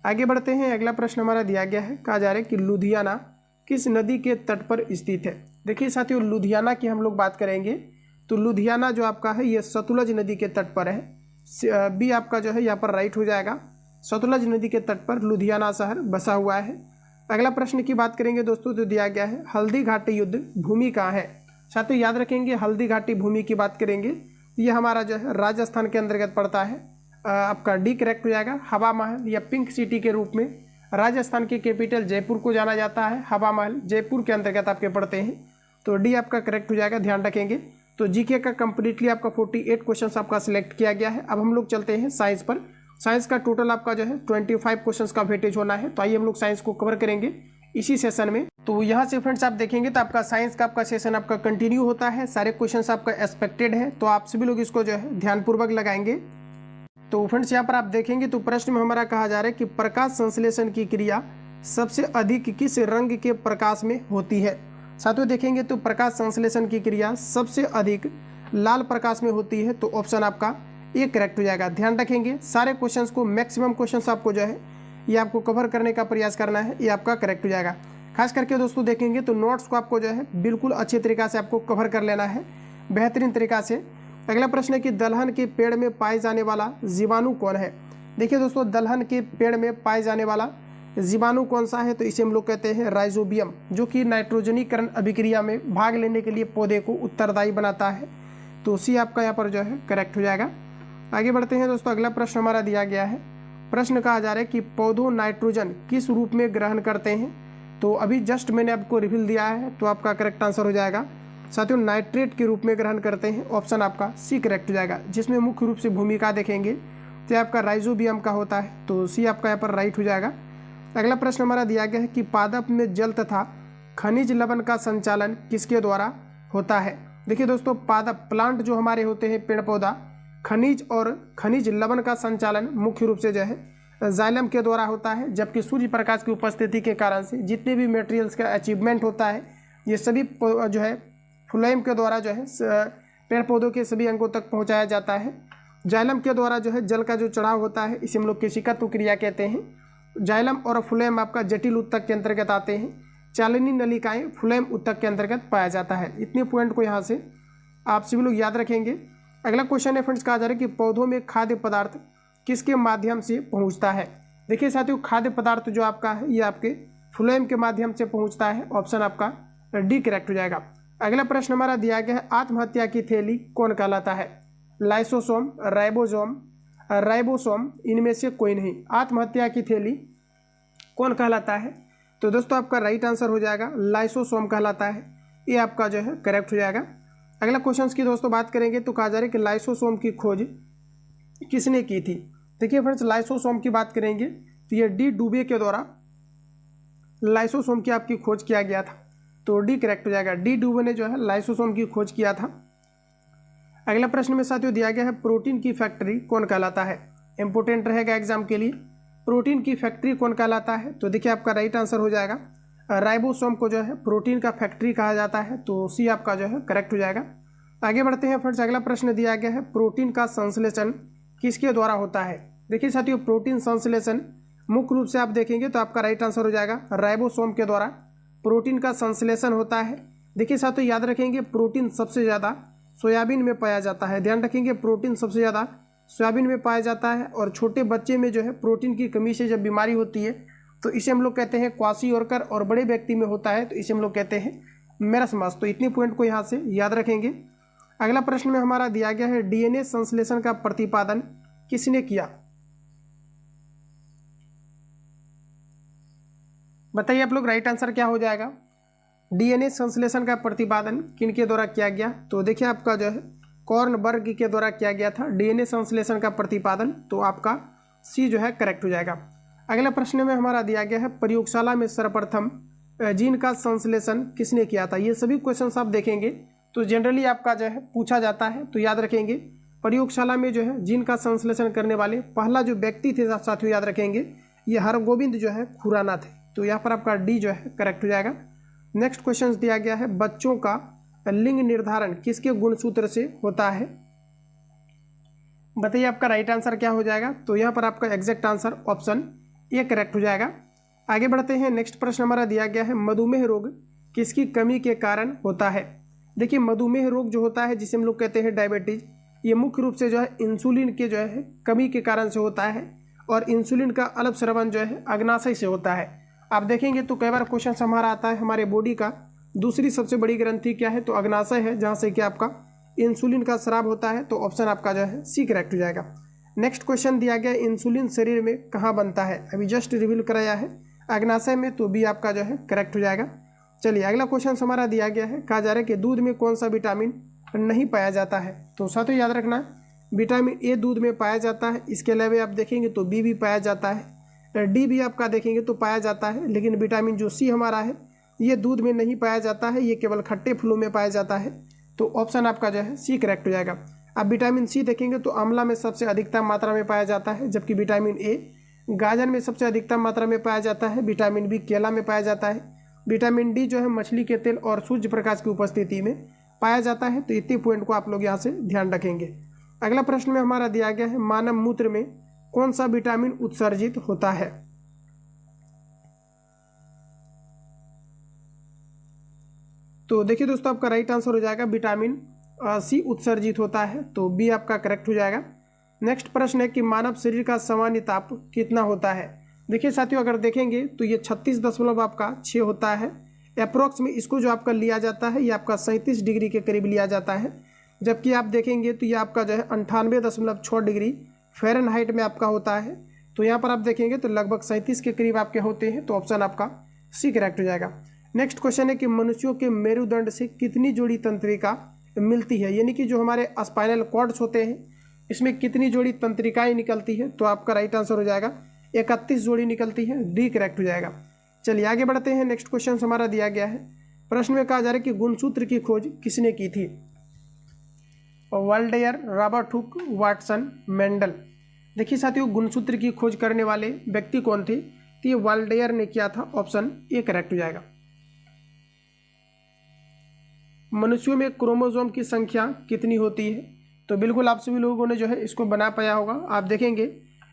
[SPEAKER 1] आगे बढ़ते हैं। अगला प्रश्न हमारा दिया गया है, कहा जा रहा है कि लुधियाना किस नदी के तट पर स्थित है? देखिए साथियों लुधियाना की हम लोग बात करेंगे तो लुधियाना जो आपका है ये सतलुज नदी के तट पर है। बी आपका जो है यहाँ पर राइट हो जाएगा। सतलुज नदी के तट पर लुधियाना शहर बसा हुआ है। अगला प्रश्न की बात करेंगे दोस्तों तो दिया गया है, हल्दी घाटी युद्ध भूमि कहाँ है? साथियों याद रखेंगे हल्दी घाटी भूमि की बात करेंगे, ये हमारा जो है राजस्थान के अंतर्गत पड़ता है। आपका डी करेक्ट हो जाएगा। हवा महल या पिंक सिटी के रूप में राजस्थान के कैपिटल जयपुर को जाना जाता है। हवा महल जयपुर के अंतर्गत आपके पड़ते हैं, तो डी आपका करेक्ट हो जाएगा, ध्यान रखेंगे। तो जीके का कंप्लीटली आपका 48 क्वेश्चन आपका सिलेक्ट किया गया है। अब हम लोग चलते हैं साइंस पर। साइंस का टोटल आपका जो है 25 क्वेश्चंस का वेटेज होना है, तो आइए हम लोग साइंस को कवर करेंगे इसी सेशन में। तो यहाँ से फ्रेंड्स आप देखेंगे तो आपका साइंस का आपका सेशन आपका कंटिन्यू होता है। सारे क्वेश्चंस आपका एक्सपेक्टेड है, तो आप सभी लोग इसको जो है ध्यानपूर्वक लगाएंगे। तो फ्रेंड्स यहाँ पर आप देखेंगे तो प्रश्न में हमारा कहा जा रहा है कि प्रकाश संश्लेषण की क्रिया सबसे अधिक किस रंग के प्रकाश में होती है? साथियों देखेंगे तो प्रकाश संश्लेषण की क्रिया सबसे अधिक लाल प्रकाश में होती है, तो ऑप्शन आपका ये करेक्ट हो जाएगा। ध्यान रखेंगे सारे क्वेश्चंस को, मैक्सिमम क्वेश्चंस आपको जो है ये आपको कवर करने का प्रयास करना है, ये आपका करेक्ट हो जाएगा। खास करके दोस्तों देखेंगे तो नोट्स को आपको जो है बिल्कुल अच्छे तरीक़ा से आपको कवर कर लेना है, बेहतरीन तरीक़ा से। अगला प्रश्न है कि दलहन के पेड़ में पाए जाने वाला जीवाणु कौन है? देखिए दोस्तों दलहन के पेड़ में पाए जाने वाला जीवाणु कौन सा है? तो इसे हम लोग कहते हैं राइजोबियम, जो कि नाइट्रोजनीकरण अभिक्रिया में भाग लेने के लिए पौधे को उत्तरदायी बनाता है, तो सी आपका यहाँ पर जो है करेक्ट हो जाएगा। आगे बढ़ते हैं दोस्तों। अगला प्रश्न हमारा दिया गया है, प्रश्न कहा जा रहा है कि पौधों नाइट्रोजन किस रूप में ग्रहण करते हैं? तो अभी जस्ट मैंने आपको रिवील दिया है, तो आपका करेक्ट आंसर हो जाएगा साथियों नाइट्रेट के रूप में ग्रहण करते हैं। ऑप्शन आपका सी करेक्ट हो जाएगा, जिसमें मुख्य रूप से भूमिका देखेंगे तो आपका राइजोबियम का होता है, तो सी आपका यहाँ पर राइट हो जाएगा। अगला प्रश्न हमारा दिया गया है कि पादप में जल तथा खनिज लवण का संचालन किसके द्वारा होता है? देखिए दोस्तों पादप प्लांट जो हमारे होते हैं पेड़ पौधा, खनिज और खनिज लवण का संचालन मुख्य रूप से जो है जाइलम के द्वारा होता है, जबकि सूर्य प्रकाश की उपस्थिति के कारण से जितने भी मटेरियल्स का अचीवमेंट होता है ये सभी जो है फ्लोएम के द्वारा जो है पेड़ पौधों के सभी अंगों तक पहुंचाया जाता है। जाइलम के द्वारा जो है जल का जो चढ़ाव होता है इसे हम लोग केशिकत्व क्रिया कहते हैं। जाइलम और फ्लोएम आपका जटिल उत्तक के अंतर्गत आते हैं। चालनी नलिकाएं फ्लोएम उत्तक के अंतर्गत पाया जाता है। इतने पॉइंट को यहाँ से आप सभी लोग याद रखेंगे। अगला क्वेश्चन है फ्रेंड्स, कहा जा रहा है कि पौधों में खाद्य पदार्थ किसके माध्यम से पहुँचता है? देखिए साथियों खाद्य पदार्थ जो आपका है ये आपके फ्लोएम के माध्यम से पहुँचता है। ऑप्शन आपका डी करेक्ट हो जाएगा। अगला प्रश्न हमारा दिया गया है, आत्महत्या की थैली कौन कहलाता है? लाइसोसोम, राइबोसोम, इनमें से कोई नहीं। आत्महत्या की थैली कौन कहलाता है? तो दोस्तों आपका राइट आंसर हो जाएगा लाइसोसोम कहलाता है, ये आपका जो है करेक्ट हो जाएगा। अगला क्वेश्चन की दोस्तों बात करेंगे तो कहा जा रहा है कि लाइसोसोम की खोज किसने की थी? देखिए फ्रेंड्स लाइसोसोम की बात करेंगे तो ये डी डुबे के द्वारा लाइसोसोम की आपकी खोज किया गया था, तो डी करेक्ट हो जाएगा। डी डुबे ने जो है लाइसोसोम की खोज किया था। अगला प्रश्न में साथियों दिया गया है, प्रोटीन की फैक्ट्री कौन कहलाता है? इंपोर्टेंट रहेगा एग्जाम के लिए। प्रोटीन की फैक्ट्री कौन कहलाता है? तो देखिए आपका राइट आंसर हो जाएगा राइबोसोम को जो है प्रोटीन का फैक्ट्री कहा जाता है, तो सी आपका जो है करेक्ट हो जाएगा। आगे बढ़ते हैं फ्रेंड्स। अगला प्रश्न दिया गया है, प्रोटीन का संश्लेषण किसके द्वारा होता है? देखिए साथियों, प्रोटीन संश्लेषण मुख्य रूप से आप देखेंगे तो आपका राइट आंसर हो जाएगा राइबोसोम के द्वारा प्रोटीन का संश्लेषण होता है। देखिए साथियों, याद रखेंगे प्रोटीन सबसे ज़्यादा सोयाबीन में पाया जाता है। ध्यान रखेंगे, प्रोटीन सबसे ज़्यादा सोयाबीन में पाया जाता है। और छोटे बच्चे में जो है प्रोटीन की कमी से जब बीमारी होती है तो इसे हम लोग कहते हैं क्वाशियोरकर, और बड़े व्यक्ति में होता है तो इसे हम लोग कहते हैं मेरस्मस। तो इतने पॉइंट को यहाँ से याद रखेंगे। अगला प्रश्न में हमारा दिया गया है डीएनए संश्लेषण का प्रतिपादन किसने किया? बताइए आप लोग, राइट आंसर क्या हो जाएगा? डीएनए संश्लेषण का प्रतिपादन किनके द्वारा किया गया? तो देखिए आपका जो है कॉर्नबर्ग के द्वारा किया गया था डीएनए संश्लेषण का प्रतिपादन। तो आपका सी जो है करेक्ट हो जाएगा। अगला प्रश्न में हमारा दिया गया है प्रयोगशाला में सर्वप्रथम जीन का संश्लेषण किसने किया था? ये सभी क्वेश्चंस आप देखेंगे तो जनरली आपका जो है पूछा जाता है। तो याद रखेंगे प्रयोगशाला में जो है जीन का संश्लेषण करने वाले पहला जो व्यक्ति थे साथियों, याद रखेंगे ये हरगोविंद जो है खुराना थे। तो यहाँ पर आपका डी जो है करेक्ट हो जाएगा। नेक्स्ट क्वेश्चन दिया गया है बच्चों का लिंग निर्धारण किसके गुणसूत्र से होता है? बताइए आपका राइट आंसर क्या हो जाएगा? तो यहाँ पर आपका exact answer option A correct हो जाएगा। आगे बढ़ते हैं। नेक्स्ट प्रश्न हमारा दिया गया है मधुमेह रोग किसकी कमी के कारण होता है? देखिए मधुमेह रोग जो होता है जिसे हम लोग कहते हैं डायबिटीज, ये मुख्य रूप से जो है इंसुलिन के जो है कमी के कारण से होता है। और इंसुलिन का अल्पस्रावन जो है अग्नाशय से होता है। आप देखेंगे तो कई बार क्वेश्चन हमारा आता है हमारे बॉडी का दूसरी सबसे बड़ी ग्रंथि क्या है? तो अग्नाशय है, जहाँ से कि आपका इंसुलिन का स्राव होता है। तो ऑप्शन आपका जो है सी करेक्ट हो जाएगा। नेक्स्ट क्वेश्चन दिया गया इंसुलिन शरीर में कहाँ बनता है? अभी जस्ट रिवील कराया है अग्नाशय में। तो बी आपका जो है करेक्ट हो जाएगा। चलिए अगला क्वेश्चन हमारा दिया गया है कहा जा रहा है कि दूध में कौन सा विटामिन नहीं पाया जाता है? तो साथियों याद रखना विटामिन ए दूध में पाया जाता है। इसके अलावा आप देखेंगे तो बी भी पाया जाता है, डी भी आपका देखेंगे तो पाया जाता है। लेकिन विटामिन जो सी हमारा है ये दूध में नहीं पाया जाता है, ये केवल खट्टे फलों में पाया जाता है। तो ऑप्शन आपका जो है सी करेक्ट हो जाएगा। अब विटामिन सी देखेंगे तो आंवला में सबसे अधिकतम मात्रा में पाया जाता है, जबकि विटामिन ए गाजर में सबसे अधिकतम मात्रा में पाया जाता है। विटामिन बी केला में पाया जाता है। विटामिन डी जो है मछली के तेल और सूर्य प्रकाश की उपस्थिति में पाया जाता है। तो इतने पॉइंट को आप लोग यहाँ से ध्यान रखेंगे। अगला प्रश्न में हमारा दिया गया है मानव मूत्र में कौन सा विटामिन उत्सर्जित होता है? तो देखिए दोस्तों, आपका राइट आंसर हो जाएगा विटामिन सी उत्सर्जित होता है। तो बी आपका करेक्ट हो जाएगा। नेक्स्ट प्रश्न है कि मानव शरीर का सामान्य ताप कितना होता है? देखिए साथियों, अगर देखेंगे तो ये 36.6 होता है अप्रोक्स में। इसको जो आपका लिया जाता है ये आपका 37 डिग्री के करीब लिया जाता है। जबकि आप देखेंगे तो ये आपका जो है 98.6 डिग्री फ़ारेनहाइट में आपका होता है। तो यहाँ पर आप देखेंगे तो लगभग 37 के करीब आपके होते हैं। तो ऑप्शन आपका सी करेक्ट हो जाएगा। नेक्स्ट क्वेश्चन है कि मनुष्यों के मेरुदंड से कितनी जोड़ी तंत्रिका मिलती है? यानी कि जो हमारे स्पाइनल कॉर्ड्स होते हैं इसमें कितनी जोड़ी तंत्रिकाएं निकलती है? तो आपका राइट आंसर हो जाएगा 31 जोड़ी निकलती है। डी करेक्ट हो जाएगा। चलिए आगे बढ़ते हैं। नेक्स्ट क्वेश्चन हमारा दिया गया है प्रश्न में कहा जा रहा है कि गुणसूत्र की खोज किसने की थी? Waldeyer, Robert Hooke, Watson, Mendel. देखिए साथियों, गुणसूत्र की खोज करने वाले व्यक्ति कौन थे? तो ये वाल्डेयर ने किया था। ऑप्शन ए करेक्ट हो जाएगा। मनुष्यों में क्रोमोसोम की संख्या कितनी होती है? तो बिल्कुल आप सभी लोगों ने जो है इसको बना पाया होगा। आप देखेंगे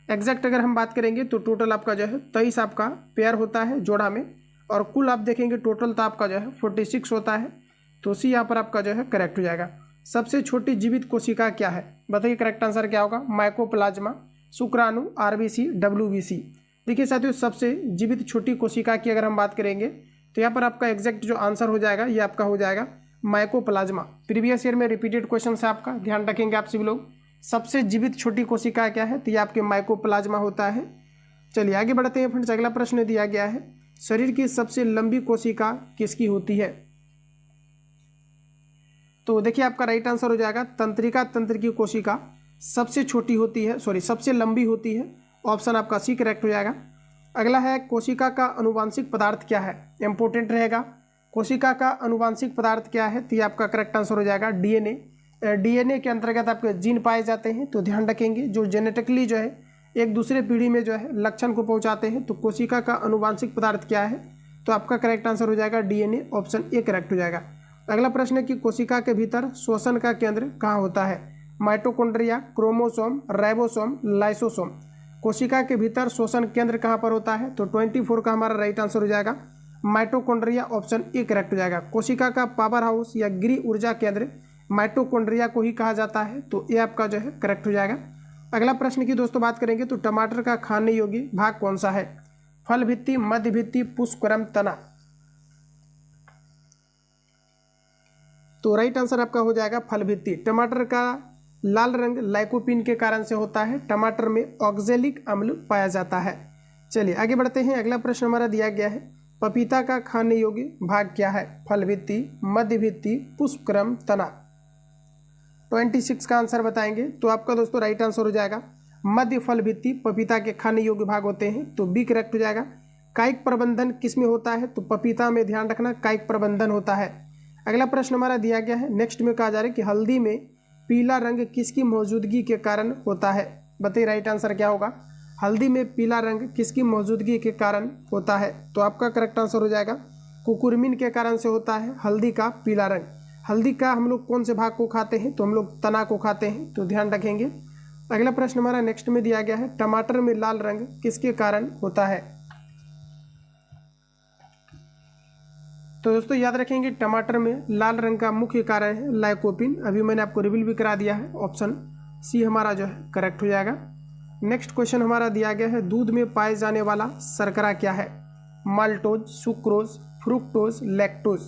[SPEAKER 1] एग्जैक्ट अगर हम बात करेंगे तो टोटल आपका जो है 23 आपका पेयर होता है जोड़ा में, और कुल आप देखेंगे टोटल तो आपका जो है 46 होता है। तो सी यहाँ पर आपका जो है करेक्ट हो जाएगा। सबसे छोटी जीवित कोशिका क्या है? बताइए करेक्ट आंसर क्या होगा? माइकोप्लाज्मा, शुक्राणु, आरबीसी, डब्ल्यूबीसी। देखिए साथियों, सबसे जीवित छोटी कोशिका की अगर हम बात करेंगे तो यहाँ पर आपका एग्जैक्ट जो आंसर हो जाएगा ये आपका हो जाएगा माइकोप्लाज्मा। प्रीवियस ईयर में रिपीटेड क्वेश्चन है आपका, ध्यान रखेंगे आप सभी लोग। सबसे जीवित छोटी कोशिका क्या है? तो ये आपके माइकोप्लाज्मा होता है। चलिए आगे बढ़ते हैं फ्रेंड्स। अगला प्रश्न दिया गया है शरीर की सबसे लंबी कोशिका किसकी होती है? तो देखिए आपका राइट आंसर हो जाएगा तंत्रिका तंत्र की कोशिका सबसे छोटी होती है, सबसे लंबी होती है। ऑप्शन आपका सी करेक्ट हो जाएगा। अगला है कोशिका का अनुवांशिक पदार्थ क्या है? इंपॉर्टेंट रहेगा। कोशिका का अनुवांशिक पदार्थ क्या है? तो ये आपका करेक्ट आंसर हो जाएगा डीएनए। डीएनए के अंतर्गत आपके जीन पाए जाते हैं। तो ध्यान रखेंगे जो जेनेटिकली जो है एक दूसरे पीढ़ी में जो है लक्षण को पहुंचाते हैं। तो कोशिका का अनुवांशिक पदार्थ क्या है? तो आपका करेक्ट आंसर हो जाएगा डीएनए। ऑप्शन ए करेक्ट हो जाएगा। अगला प्रश्न है कि कोशिका के भीतर श्वसन का केंद्र कहाँ होता है? Mitochondria, chromosome, ribosome, lysosome. कोशिका के भीतर शोषण केंद्र कहाँ पर होता है? तो 24 का हमारा राइट आंसर हो जाएगा माइटोकॉन्ड्रिया, ऑप्शन ए करेक्ट हो जाएगा। कोशिका का पावर हाउस या गृह ऊर्जा केंद्र माइटोकॉन्ड्रिया को ही कहा जाता है, तो ये आपका जो है करेक्ट हो जाएगा। अगला प्रश्न की दोस्तों बात करेंगे तो टमाटर का खाने योग्य भाग कौन सा है? फल भित्ति, मध्य भित्ति, पुष्पक्रम, तना। तो राइट आंसर आपका हो जाएगा फल भित्ति। टमाटर का लाल रंग लाइकोपीन के कारण से होता है। टमाटर में ऑक्जेलिक अम्ल पाया जाता है। चलिए आगे बढ़ते हैं। अगला प्रश्न हमारा दिया गया है, पपीता का खाने योग्य भाग क्या है? फल भित्ति, मध्य भित्ति, पुष्पक्रम, तना। 26 का आंसर बताएंगे तो आपका दोस्तों राइट आंसर हो जाएगा मध्य फल भित्ति पपीता के खाने योग्य भाग होते हैं, तो बी करेक्ट हो जाएगा। कायिक प्रबंधन किस में होता है? तो पपीता में ध्यान रखना कायिक प्रबंधन होता है। अगला प्रश्न हमारा दिया गया है, नेक्स्ट में कहा जा रहा है कि हल्दी में पीला रंग किसकी मौजूदगी के कारण होता है? बताइए राइट आंसर क्या होगा? हल्दी में पीला रंग किसकी मौजूदगी के कारण होता है? तो आपका करेक्ट आंसर हो जाएगा कुकुरमिन के कारण से होता है हल्दी का पीला रंग। हल्दी का हम लोग कौन से भाग को खाते हैं? तो हम लोग तना को खाते हैं, तो ध्यान रखेंगे। अगला प्रश्न हमारा नेक्स्ट में दिया गया है, टमाटर में लाल रंग किसके कारण होता है? तो दोस्तों याद रखेंगे टमाटर में लाल रंग का मुख्य कारण है लाइकोपीन। अभी मैंने आपको रिवील भी करा दिया है, ऑप्शन सी हमारा जो है करेक्ट हो जाएगा। नेक्स्ट क्वेश्चन हमारा दिया गया है, दूध में पाए जाने वाला शर्करा क्या है? Maltose, sucrose, fructose, lactose.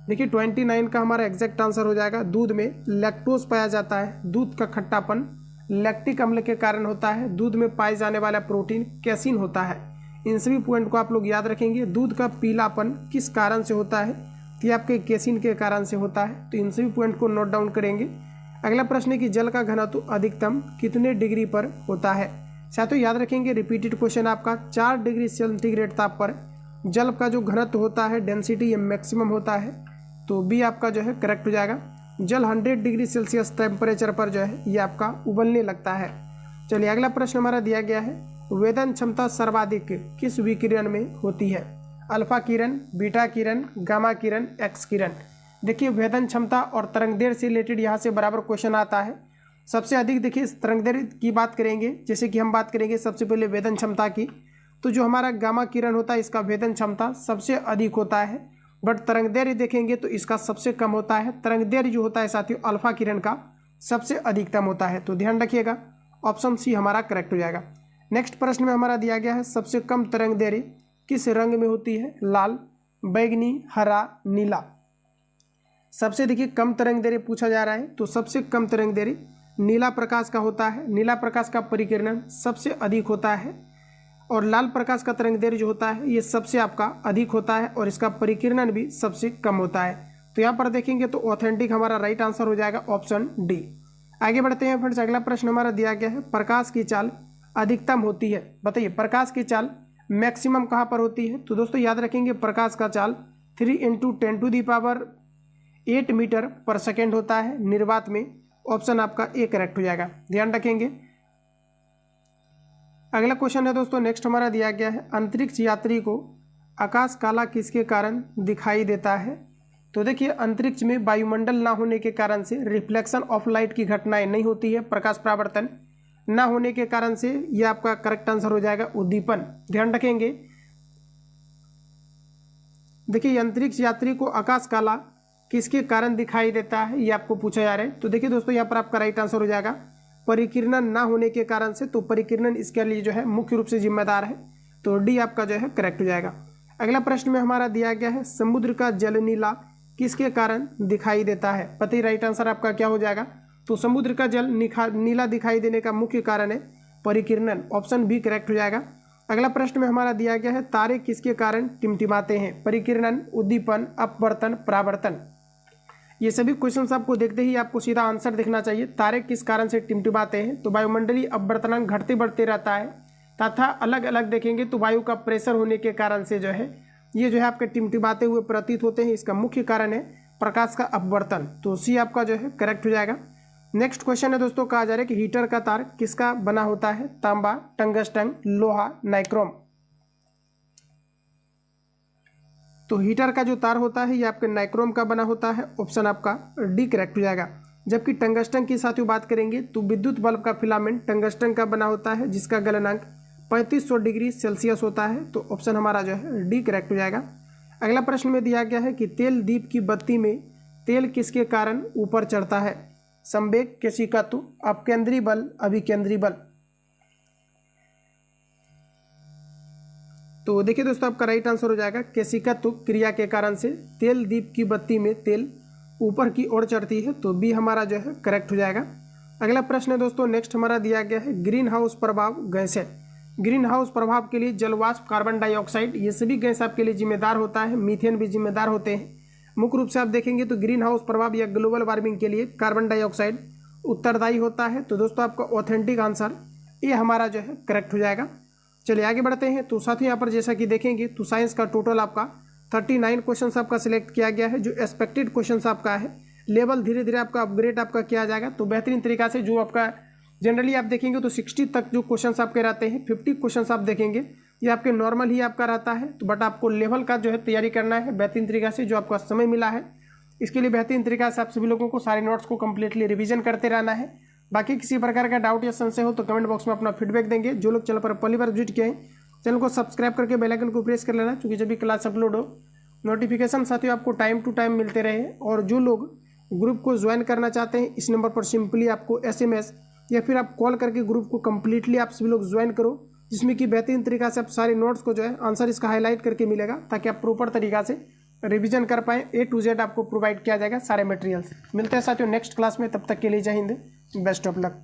[SPEAKER 1] देखिए 29 का हमारा एग्जैक्ट आंसर हो जाएगा दूध में लैक्टोज पाया जाता है। दूध का खट्टापन लैक्टिक अम्ल के कारण होता है। दूध में पाए जाने वाला प्रोटीन कैसीन होता है। इन सभी पॉइंट को आप लोग याद रखेंगे। दूध का पीलापन किस कारण से होता है? तो ये आपके कैसीन के कारण से होता है, तो इन सभी पॉइंट को नोट डाउन करेंगे। अगला प्रश्न है कि जल का घनत्व अधिकतम कितने डिग्री पर होता है? साथियों याद रखेंगे रिपीटेड क्वेश्चन आपका 4 डिग्री सेंटीग्रेड ताप पर जल का जो घनत्व होता है डेंसिटी ये मैक्सिमम होता है, तो बी आपका जो है करेक्ट हो जाएगा। जल 100 डिग्री सेल्सियस टेम्परेचर पर जो है ये आपका उबलने लगता है। चलिए अगला प्रश्न हमारा दिया गया है, वेदन क्षमता सर्वाधिक किस विकिरण में होती है? अल्फा किरण, बीटा किरण, गामा किरण, एक्स किरण। देखिए वेदन क्षमता और तरंगदैर्घ्य से रिलेटेड यहाँ से बराबर क्वेश्चन आता है। सबसे अधिक देखिए तरंगदैर्घ्य की बात करेंगे, जैसे कि हम बात करेंगे सबसे पहले वेदन क्षमता की, तो जो हमारा गामा किरण होता है इसका वेदन क्षमता सबसे अधिक होता है, बट तरंगदैर्घ्य देखेंगे तो इसका सबसे कम होता है। तरंगदैर्घ्य जो होता है साथियों अल्फा किरण का सबसे अधिकतम होता है, तो ध्यान रखिएगा ऑप्शन सी हमारा करेक्ट हो जाएगा। नेक्स्ट प्रश्न में हमारा दिया गया है, सबसे कम तरंगदैर्घ्य किस रंग में होती है? लाल, बैगनी, हरा, नीला। सबसे देखिए कम तरंगदैर्घ्य पूछा जा रहा है, तो सबसे कम तरंगदैर्घ्य नीला प्रकाश का होता है। नीला प्रकाश का परिकिरण सबसे अधिक होता है, और लाल प्रकाश का तरंगदैर्घ्य जो होता है ये सबसे आपका अधिक होता है, और इसका परिकिरण भी सबसे कम होता है। तो यहाँ पर देखेंगे तो ऑथेंटिक हमारा राइट आंसर हो जाएगा ऑप्शन डी। आगे बढ़ते हैं फ्रेंड्स। अगला प्रश्न हमारा दिया गया है, प्रकाश की चाल अधिकतम होती है। बताइए प्रकाश की चाल मैक्सिमम कहाँ पर होती है? तो दोस्तों याद रखेंगे प्रकाश का चाल 3 × 10⁸ मीटर पर सेकेंड होता है निर्वात में। ऑप्शन आपका ए करेक्ट हो जाएगा, ध्यान रखेंगे। अगला क्वेश्चन है दोस्तों नेक्स्ट हमारा दिया गया है, अंतरिक्ष यात्री को आकाश काला किसके कारण दिखाई देता है? तो देखिए अंतरिक्ष में वायुमंडल ना होने के कारण से रिफ्लेक्शन ऑफ लाइट की घटनाएं नहीं होती है। प्रकाश परावर्तन ना होने के कारण से यह आपका करेक्ट आंसर हो जाएगा उद्दीपन, ध्यान रखेंगे। देखिए अंतरिक्ष यात्री को आकाश काला किसके कारण दिखाई देता है ये आपको पूछा जा रहा है। तो देखिए दोस्तों यहाँ पर आपका राइट आंसर हो जाएगा परिकिरणन ना होने के कारण से। तो परिकिरणन इसके लिए जो है मुख्य रूप से जिम्मेदार है, तो डी आपका जो है करेक्ट हो जाएगा। अगला प्रश्न में हमारा दिया गया है, समुद्र का जल नीला किसके कारण दिखाई देता है? पता ही राइट आंसर आपका क्या हो जाएगा? तो समुद्र का जल नीला दिखाई देने का मुख्य कारण है परिकिरणन, ऑप्शन बी करेक्ट हो जाएगा। अगला प्रश्न में हमारा दिया गया है, तारे किसके कारण टिमटिमाते हैं? परिकिरणन, उद्दीपन, अपवर्तन, परावर्तन। ये सभी क्वेश्चंस आपको देखते ही आपको सीधा आंसर दिखना चाहिए। तारे किस कारण से टिमटिमाते हैं? तो वायुमंडलीय अपवर्तनांक घटते बढ़ते रहता है, तथा अलग अलग देखेंगे तो वायु का प्रेशर होने के कारण से जो है ये जो है आपके टिमटिमाते हुए प्रतीत होते हैं। इसका मुख्य कारण है प्रकाश का अपवर्तन, तो सी आपका जो है करेक्ट हो जाएगा। नेक्स्ट क्वेश्चन है दोस्तों, कहा जा रहा है कि हीटर का तार किसका बना होता है? तांबा, टंगस्टन, लोहा, नाइक्रोम। तो हीटर का जो तार होता है ये आपके नाइक्रोम का बना होता है, ऑप्शन आपका डी करेक्ट हो जाएगा। जबकि टंगस्टन की साथियों बात करेंगे तो विद्युत बल्ब का फिलामेंट टंगस्टन का बना होता है, जिसका गलनांक 3500 डिग्री सेल्सियस होता है। तो ऑप्शन हमारा जो है डी करेक्ट हो जाएगा। अगला प्रश्न में दिया गया है कि तेल दीप की बत्ती में तेल किसके कारण ऊपर चढ़ता है? संवेग, केशिकत्व, अपकेंद्री बल, अभिकेंद्री बल। तो देखिए दोस्तों, आपका राइट आंसर हो जाएगा केशिकत्व क्रिया के कारण से तेल दीप की बत्ती में तेल ऊपर की ओर चढ़ती है। तो बी हमारा जो है करेक्ट हो जाएगा। अगला प्रश्न है दोस्तों, नेक्स्ट हमारा दिया गया है ग्रीन हाउस प्रभाव गैसें। ग्रीन हाउस प्रभाव के लिए जलवाष्प, कार्बन डाइऑक्साइड, ये सभी गैस आपके लिए जिम्मेदार होता है। मीथेन भी जिम्मेदार होते हैं। मुख्य रूप से आप देखेंगे तो ग्रीन हाउस प्रभाव या ग्लोबल वार्मिंग के लिए कार्बन डाइऑक्साइड उत्तरदायी होता है। तो दोस्तों आपका ऑथेंटिक आंसर ये हमारा जो है करेक्ट हो जाएगा। चलिए आगे बढ़ते हैं। तो साथ ही यहाँ पर जैसा कि देखेंगे तो साइंस का टोटल आपका 39 क्वेश्चन आपका सिलेक्ट किया गया है। जो एक्सपेक्टेड क्वेश्चन आपका है, लेवल धीरे धीरे आपका अपग्रेड आपका किया जाएगा। तो बेहतरीन तरीका से जो आपका जनरली आप देखेंगे तो 60 तक जो क्वेश्चन आपके रहते हैं, 50 क्वेश्चन आप देखेंगे ये आपके नॉर्मल ही आपका रहता है। तो बट आपको लेवल का जो है तैयारी करना है बेहतरीन तरीका से। जो आपका समय मिला है इसके लिए बेहतरीन तरीका से आप सभी लोगों को सारे नोट्स को कम्प्लीटली रिविजन करते रहना है। बाकी किसी प्रकार का डाउट या संशय हो तो कमेंट बॉक्स में अपना फीडबैक देंगे। जो लोग चैनल पर पहली बार विजिट किए हैं चैनल को सब्सक्राइब करके बेल आइकन को प्रेस कर लेना, क्योंकि जब भी क्लास अपलोड हो नोटिफिकेशन साथियों आपको टाइम टू टाइम मिलते रहे। और जो लोग ग्रुप को ज्वाइन करना चाहते हैं इस नंबर पर सिंपली आपको SMS या फिर आप कॉल करके ग्रुप को कम्प्लीटली आप सभी लोग ज्वाइन करो, जिसमें कि बेहतरीन तरीका से आप सारे नोट्स को जो है आंसर इसका हाईलाइट करके मिलेगा, ताकि आप प्रॉपर तरीका से रिवीजन कर पाएँ। A to Z आपको प्रोवाइड किया जाएगा सारे मटेरियल्स। मिलते हैं साथियों नेक्स्ट क्लास में, तब तक के लिए जय हिंद, बेस्ट ऑफ लक।